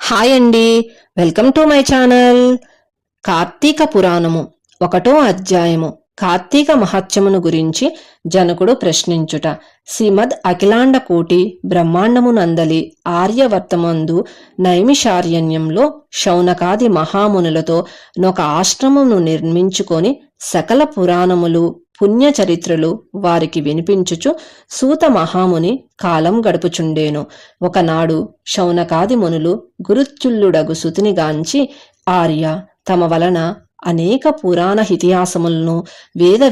Hi అండి, welcome to my channel. Karthika Puranamu 1వ అధ్యాయము కార్తీక మహత్యమును గురించి జనకుడు ప్రశ్నించుట. శ్రీమద్ అఖిలాండ కోటి బ్రహ్మాండమునందలి ఆర్యవర్తమందు నైమిషారణ్యంలో శౌనకాది మహామునులతో నొక ఆశ్రమమును నిర్మించుకొని సకల పురాణములు పుణ్యచరిత్రలు వారికి వినిపించుచు సూత మహాముని కాలం గడుపుచుండేను. ఒకనాడు శౌనకాది మునులు గురుత్యుల్లుడగు సుతునిగాంచి, ఆర్య, తమ వలన అనేక పురాణ ఇతిహాసములను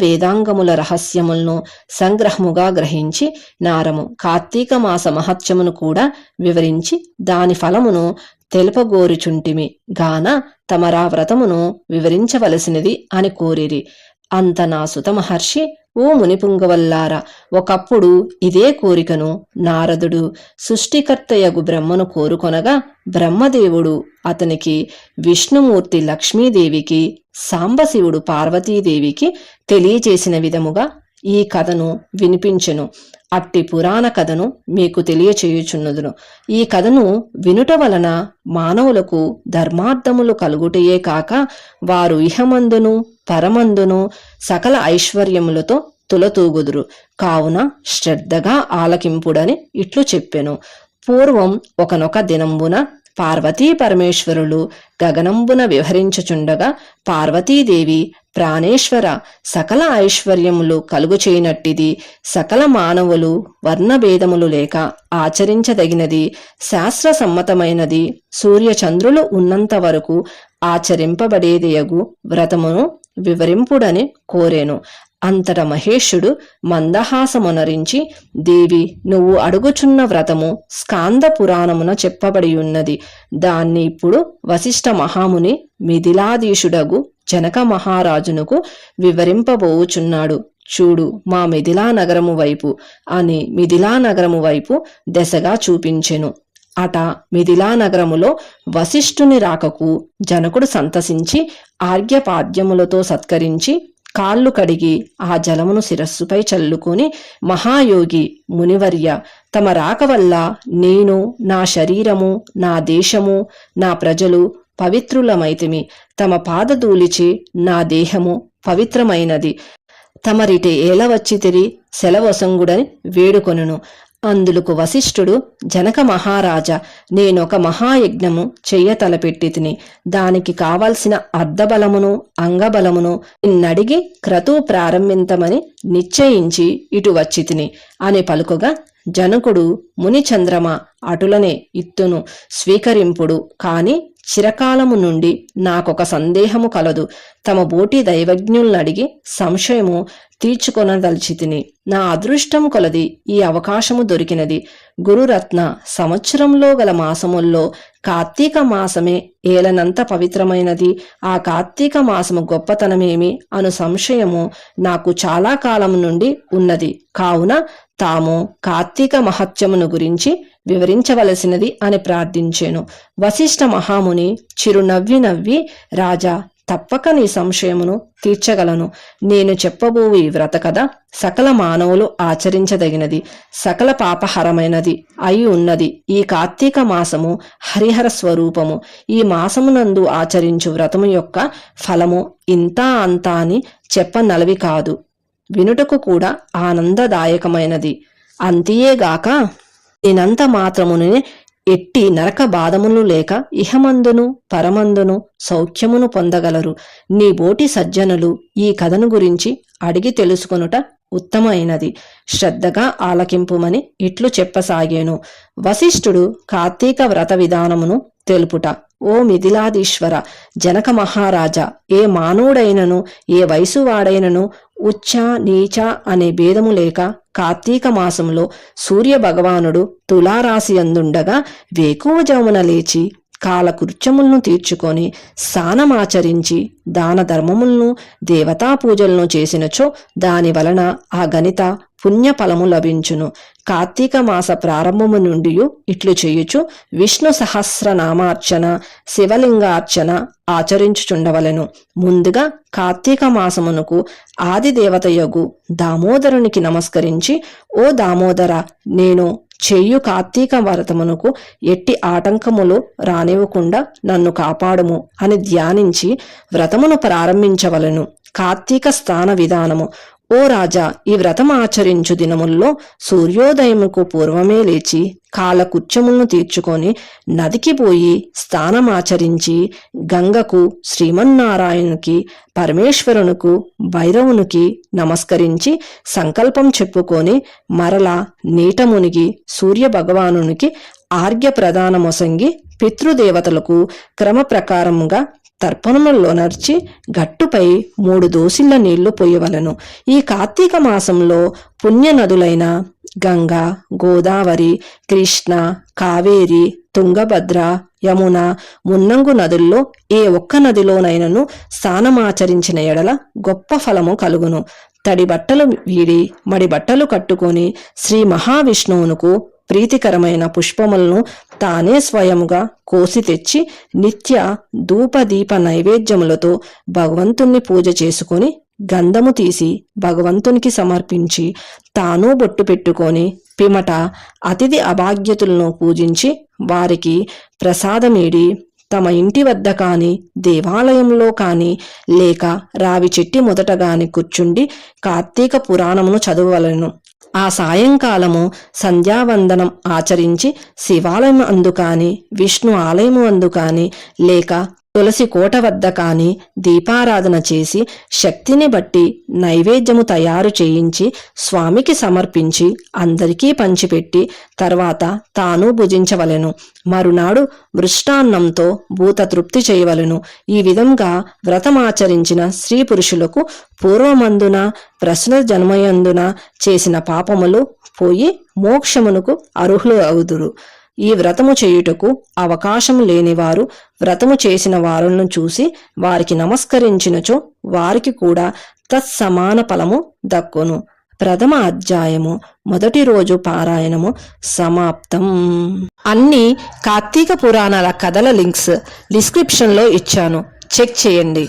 వేదాంగముల రహస్యములను సంగ్రహముగా గ్రహించి నారము కార్తీక మాస మహత్యమును కూడా వివరించి దాని ఫలమును తెలుపగోరుచుంటిమి గాన తమరా వ్రతమును వివరించవలసినది అని కోరిరి. అంత నా సుత మహర్షి, ఓ మునిపుంగవల్లారా, ఒకప్పుడు ఇదే కోరికను నారదుడు సృష్టికర్తయగు బ్రహ్మను కోరుకొనగా బ్రహ్మదేవుడు అతనికి విష్ణుమూర్తి లక్ష్మీదేవికి, సాంబశివుడు పార్వతీదేవికి తెలియచేసిన విధముగా ఈ కథను వినిపించెను. అట్టి పురాణ కథను మీకు తెలియచేయుచున్నదును. ఈ కథను వినుట వలన మానవులకు ధర్మార్థములు కలుగుటయే కాక వారు ఇహమందును పరమందును సకల ఐశ్వర్యములతో తులతూగుదురు. కావున శ్రద్ధగా ఆలకింపుడని ఇట్లు చెప్పెను. పూర్వం ఒకనొక దినంబున పార్వతీ పరమేశ్వరులు గగనంబున విహరించుచుండగా పార్వతీదేవి, ప్రాణేశ్వర, సకల ఐశ్వర్యములు కలుగుచేయనట్టిది, సకల మానవులు వర్ణభేదములు లేక ఆచరించదగినది, శాస్త్ర సమ్మతమైనది, సూర్యచంద్రులు ఉన్నంత వరకు ఆచరింపబడేదియగు వ్రతమును వివరింపుడని కోరేను. అంతట మహేశుడు మందహాసమునరించి, దేవి, నువ్వు అడుగుచున్న వ్రతము స్కాంద పురాణమున చెప్పబడియున్నది. దాన్ని ఇప్పుడు వశిష్ఠ మహాముని మిథిలాధీశుడగు జనక మహారాజునకు వివరింపబోవుచున్నాడు. చూడు మా మిథిలా నగరము వైపు అని మిథిలా నగరము వైపు దశగా చూపించెను. అట మిథిలా నగరములో వశిష్ఠుని రాకకు జనకుడు సంతసించి ఆర్ఘ్యపాద్యములతో సత్కరించి కాళ్ళు కడిగి ఆ జలమును శిరస్సుపై చల్లుకొని, మహాయోగి మునివర్య, తమ రాక వల్ల నేను, నా శరీరము, నా దేశము, నా ప్రజలు పవిత్రులమైతిమి. తమ పాదధూళిచి నా దేహము పవిత్రమైనది. తమరిటే ఏలవచ్చితిరి సెలవొసంగుడని వేడుకొనును. అందులకు వశిష్ఠుడు, జనక మహారాజా, నేనొక మహాయజ్ఞము చెయ్య తలపెట్టితిని. దానికి కావలసిన అర్ధబలమును అంగబలమును నిన్నడిగి క్రతువు ప్రారంభింతమని నిశ్చయించి ఇటు వచ్చితిని అని పలుకగా, జనకుడు, మునిచంద్రమ, అటులనే ఇత్తును స్వీకరింపుడు. కాని చిరకాలము నుండి నాకొక సందేహము కలదు. తమ బోటి దైవజ్ఞులనడిగి సంశయము తీర్చుకొనదల్చితిని. నా అదృష్టము కొలది ఈ అవకాశము దొరికినది. గురురత్న, సంవత్సరంలో గల మాసముల్లో కార్తీక మాసమే ఏలనంత పవిత్రమైనది. ఆ కార్తీక మాసము గొప్పతనమేమి అను సంశయము నాకు చాలా కాలము నుండి ఉన్నది. కావున తాము కార్తీక మహత్యమును గురించి వివరించవలసినది అని ప్రార్థించెను. వశిష్ఠ మహాముని చిరునవ్వి నవ్వి, రాజా, తప్పక నీ సంశయమును తీర్చగలను. నేను చెప్పబోవు ఈ వ్రత కథ సకల మానవులు ఆచరించదగినది, సకల పాపహరమైనది అయి ఉన్నది. ఈ కార్తీక మాసము హరిహర స్వరూపము. ఈ మాసమునందు ఆచరించు వ్రతము యొక్క ఫలము ఇంతా అంతా అని చెప్పనలవి కాదు. వినుటకు కూడా ఆనందదాయకమైనది. అంతియేగాక నేనంత మాత్రమునే ఎట్టి నరక బాధములు లేక ఇహమందును పరమందును సౌఖ్యమును పొందగలరు. నీ బోటి సజ్జనులు ఈ కథను గురించి అడిగి తెలుసుకొనుట ఉత్తమైనది. శ్రద్ధగా ఆలకింపుమని ఇట్లు చెప్పసాగేను. వశిష్ఠుడు కార్తీక వ్రత విధానమును తెలుపుట. ఓ మిథిలాధీశ్వర, జనక మహారాజా, ఏ మానవుడైనను ఏ వయసువాడైనను ఉచ్చ నీచ అనే భేదము లేక కార్తీక మాసంలో సూర్య భగవానుడు తులారాశి అందుండగా వేకువజామున లేచి కాలకృత్యములను తీర్చుకొని స్నానమాచరించి దాన ధర్మములను దేవతా పూజలను చేసినచో దాని వలన ఆ గణిత పుణ్య ఫలము లభించును. కార్తీక మాస ప్రారంభము నుండి ఇట్లు చేయుచు విష్ణు సహస్రనామార్చన, శివలింగార్చన ఆచరించుచుండవలెను. ముందుగా కార్తీక మాసమునకు ఆది దేవతయగు దామోదరునికి నమస్కరించి, ఓ దామోదర, నేను చెయ్యు కార్తీక వ్రతమునకు ఎట్టి ఆటంకములు రానివ్వకుండా నన్ను కాపాడుము అని ధ్యానించి వ్రతమును ప్రారంభించవలెను. కార్తీక స్నాన విధానము. ఓ రాజా, ఈ వ్రతం ఆచరించు దినముల్లో సూర్యోదయముకు పూర్వమే లేచి కాలకృత్యములను తీర్చుకొని నదికి పోయి స్నానమాచరించి గంగకు, శ్రీమన్నారాయణునికి, పరమేశ్వరునికి, భైరవునికి నమస్కరించి సంకల్పం చెప్పుకొని మరలా నీట మునిగి సూర్య భగవానునికి ఆర్ఘ్య ప్రదానమొసంగి పితృదేవతలకు క్రమ ప్రకారముగా తర్పణములోనర్చి గట్టుపై 3 దోసిళ్ల నీళ్లు పొయ్యవలను. ఈ కార్తీక మాసంలో పుణ్య నదులైన గంగా, గోదావరి, కృష్ణ, కావేరి, తుంగభద్ర, యమున, మున్నంగు నదుల్లో ఏ ఒక్క నదిలోనైనను స్నానమాచరించిన ఎడల గొప్ప ఫలము కలుగును. తడి బట్టలు వీడి మడి బట్టలు కట్టుకొని శ్రీ మహావిష్ణువునకు ప్రీతికరమైన పుష్పములను తానే స్వయముగా కోసి తెచ్చి నిత్య ధూపదీప నైవేద్యములతో భగవంతుణ్ణి పూజ చేసుకొని గంధము తీసి భగవంతునికి సమర్పించి తాను బొట్టు పెట్టుకొని పిమట అతిథి అభాగ్యతులను పూజించి వారికి ప్రసాదమీడి తమ ఇంటి వద్ద కాని దేవాలయంలో కాని లేక రావి చెట్టి మొదట గాని కూర్చుండి కార్తీక పురాణమును చదవవలెను. ఆ సాయంకాలము సంధ్యావందనం ఆచరించి శివాలయం అందు కాని, విష్ణు ఆలయము అందు కాని లేక తులసి కోట వద్ద కాని దీపారాధన చేసి శక్తిని బట్టి నైవేద్యము తయారు చేయించి స్వామికి సమర్పించి అందరికీ పంచిపెట్టి తర్వాత తాను భుజించవలెను. మరునాడు మృష్టాన్నంతో భూత తృప్తి చేయవలెను. ఈ విధంగా వ్రతమాచరించిన స్త్రీ పురుషులకు పూర్వమందున ప్రశ్న జన్మయందున చేసిన పాపములు పోయి మోక్షమునకు అర్హులు అవుదురు. ఈ వ్రతము చేయుటకు అవకాశం లేనివారు వ్రతము చేసిన వారులను చూసి వారికి నమస్కరించినచో వారికి కూడా తత్సమాన ఫలము దక్కును. ప్రథమ అధ్యాయము మొదటి రోజు పారాయణము సమాప్తం. అన్ని కార్తీక పురాణాల కథల లింక్స్ డిస్క్రిప్షన్లో ఇచ్చాను, చెక్ చేయండి.